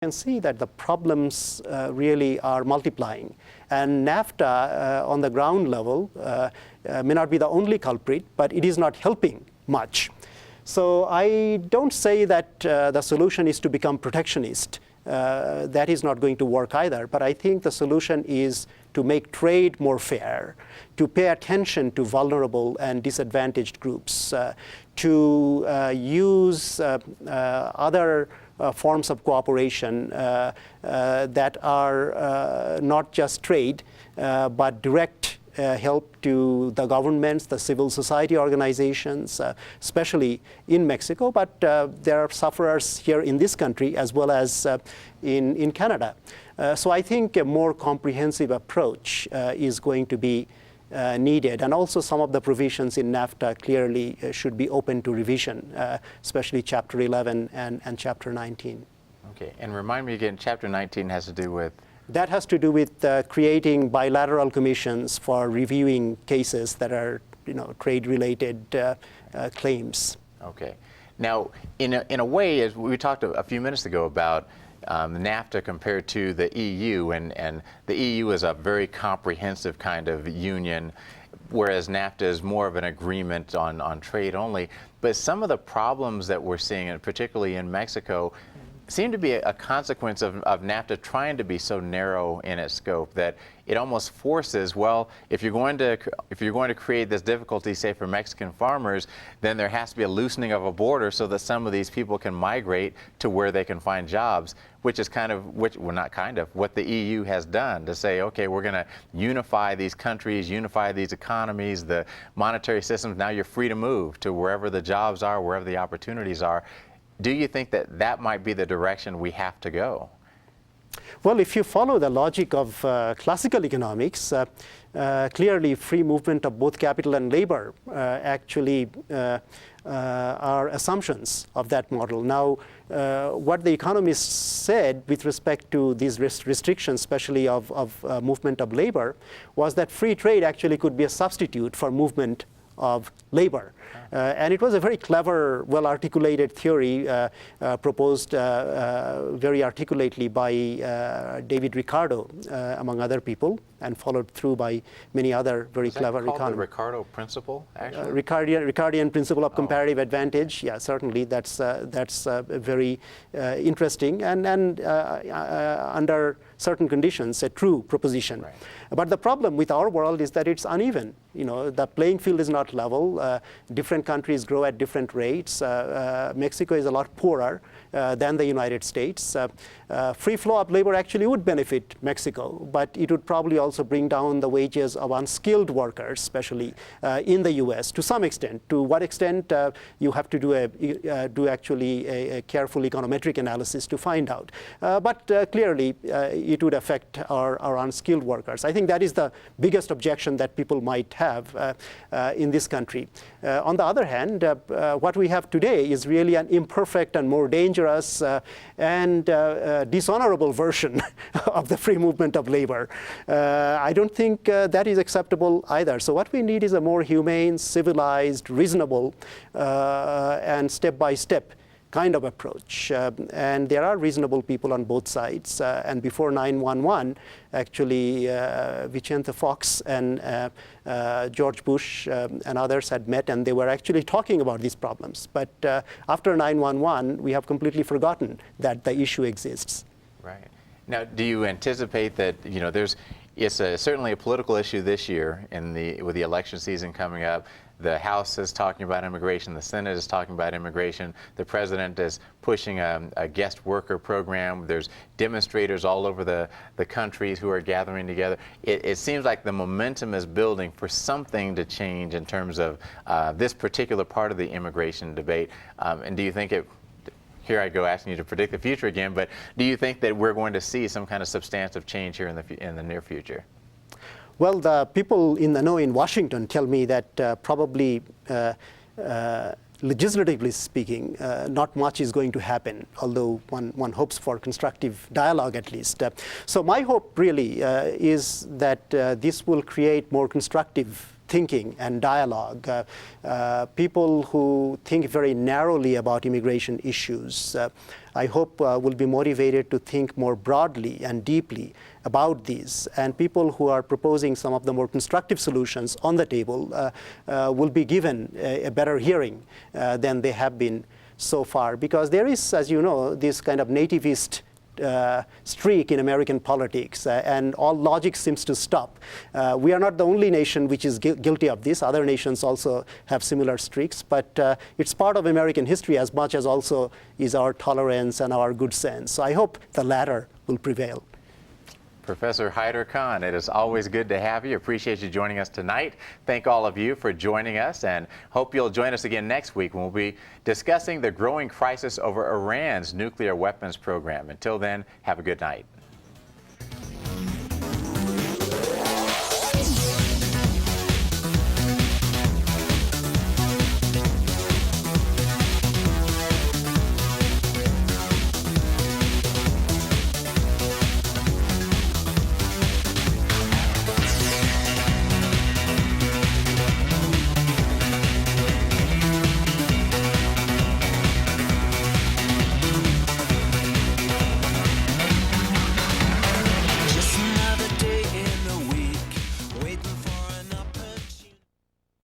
can see that the problems really are multiplying. And NAFTA on the ground level may not be the only culprit, but it is not helping much. So I don't say that the solution is to become protectionist. That is not going to work either. But I think the solution is to make trade more fair, to pay attention to vulnerable and disadvantaged groups, to use other forms of cooperation that are not just trade, but direct help to the governments, the civil society organizations, especially in Mexico, but there are sufferers here in this country as well as in Canada. So I think a more comprehensive approach is going to be needed, and also some of the provisions in NAFTA clearly should be open to revision, especially Chapter 11 and Chapter 19. Okay, and remind me again, Chapter 19 has to do with? That has to do with creating bilateral commissions for reviewing cases that are, trade-related claims. Okay. Now, in a way, as we talked a few minutes ago about NAFTA compared to the EU, and the EU is a very comprehensive kind of union, whereas NAFTA is more of an agreement on trade only. But some of the problems that we're seeing, and particularly in Mexico, seem to be a consequence of NAFTA trying to be so narrow in its scope that it almost forces, well, if you're going to create this difficulty, say, for Mexican farmers, then there has to be a loosening of a border so that some of these people can migrate to where they can find jobs, which is what the EU has done, to say, okay, we're going to unify these countries, unify these economies, the monetary systems. Now you're free to move to wherever the jobs are, wherever the opportunities are. Do you think that that might be the direction we have to go? Well, if you follow the logic of classical economics, clearly free movement of both capital and labor actually are assumptions of that model. Now, what the economists said with respect to these restrictions, especially of movement of labor, was that free trade actually could be a substitute for movement of labor. And it was a very clever, well-articulated theory proposed very articulately by David Ricardo, among other people, and followed through by many other very clever economists. Called the Ricardo principle, actually? Ricardian principle of comparative advantage. Yeah, certainly that's very interesting, and under certain conditions, a true proposition. Right. But the problem with our world is that it's uneven. The playing field is not level. Different countries grow at different rates. Mexico is a lot poorer than the United States. Free flow of labor actually would benefit Mexico, but it would probably also bring down the wages of unskilled workers, especially in the U.S. to some extent. To what extent, you have to do actually a careful econometric analysis to find out. But clearly, it would affect our unskilled workers. I think that is the biggest objection that people might have in this country. On the other hand, what we have today is really an imperfect and more dangerous and dishonorable version of the free movement of labor. I don't think that is acceptable either. So what we need is a more humane, civilized, reasonable, and step-by-step kind of approach. And there are reasonable people on both sides. And before 9/11, actually, Vicente Fox and George Bush and others had met, and they were actually talking about these problems. But after 9/11, we have completely forgotten that the issue exists. Right. Now, do you anticipate that, it's certainly a political issue this year with the election season coming up? The House is talking about immigration. The Senate is talking about immigration. The President is pushing a guest worker program. There's demonstrators all over the countries who are gathering together. It seems like the momentum is building for something to change in terms of this particular part of the immigration debate. And do you think here I go asking you to predict the future again, but do you think that we're going to see some kind of substantive change here in the near future? Well, the people in the know in Washington tell me that probably, legislatively speaking, not much is going to happen, although one hopes for constructive dialogue at least. So my hope really is that this will create more constructive thinking and dialogue. People who think very narrowly about immigration issues I hope will be motivated to think more broadly and deeply about these. And people who are proposing some of the more constructive solutions on the table will be given a better hearing than they have been so far. Because there is, as you know, this kind of nativist streak in American politics, and all logic seems to stop. We are not the only nation which is guilty of this. Other nations also have similar streaks, but it's part of American history as much as also is our tolerance and our good sense. So I hope the latter will prevail. Professor Haider Khan, it is always good to have you. Appreciate you joining us tonight. Thank all of you for joining us, and hope you'll join us again next week when we'll be discussing the growing crisis over Iran's nuclear weapons program. Until then, have a good night.